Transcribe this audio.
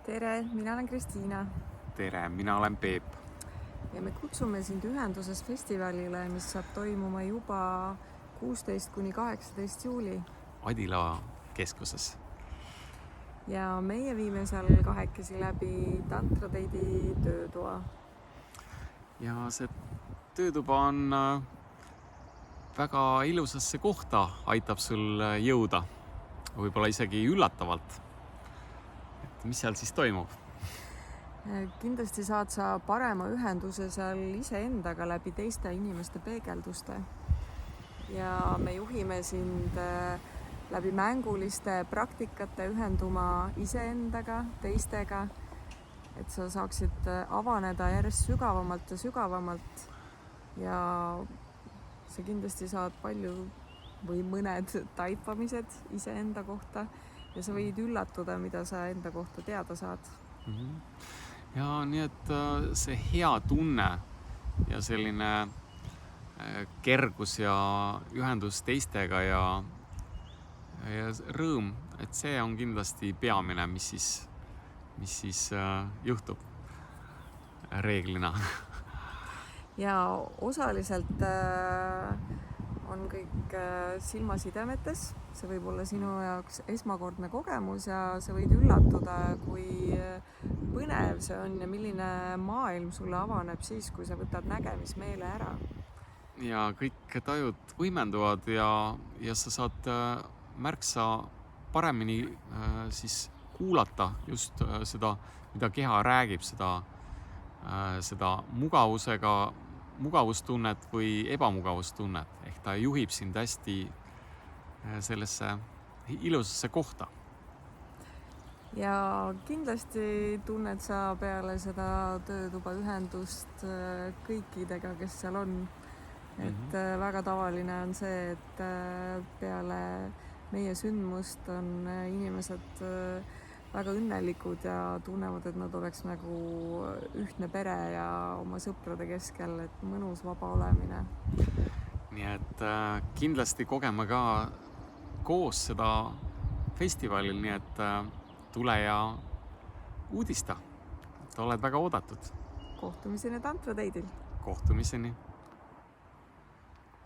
Tere, mina olen Kristiina Tere, mina olen Peep. ja me kutsume sind ühenduses festivalile, mis saab toimuma juba 16–18 juuli. Adila keskuses. Ja meie viime seal kahekesi läbi Tantrateidi töötoa. Ja see töötuba on väga ilusasse kohta, aitab sul jõuda. Võib-olla isegi üllatavalt. Et mis seal siis toimub? Kindlasti saad sa parema ühenduse seal iseendaga läbi teiste inimeste peegelduste. Ja me juhime sind läbi mänguliste praktikate ühenduma iseendaga, teistega, et sa saaksid avaneda järjest sügavamalt ja sügavamalt. Ja sa kindlasti saad palju või mõned taipamised iseenda kohta ja sa võid üllatuda, mida sa enda kohta teada saad. Ja nii et see hea tunne ja selline kergus ja ühendus teistega ja rõõm, et see on kindlasti peamine, mis siis juhtub reeglina. Ja osaliselt on kõik silmasidemetes. See võib olla sinu jaoks esmakordne kogemus ja sa võid üllatuda, kui põnev see on ja milline maailm sulle avaneb siis, kui sa võtad nägemismeele ära. Ja kõik tajud võimenduvad ja sa saad märksa paremini siis kuulata just seda, mida keha räägib, seda mugavustunnet või ebamugavustunnet. Ehk ta juhib sind hästi sellesse ilusasse kohta. Ja kindlasti tunned sa peale seda töötuba ühendust kõikidega, kes seal on. Et väga tavaline on see, et peale meie sündmust on inimesed väga õnnelikud ja tunnevad, et nad oleks nagu ühtne pere ja oma sõprade keskel, et mõnus vaba olemine. Nii et kindlasti kogeme ka koos seda festivalil, nii et tule ja uudista. Et oled väga oodatud. Kohtumiseni Tantrateidil. Kohtumiseni.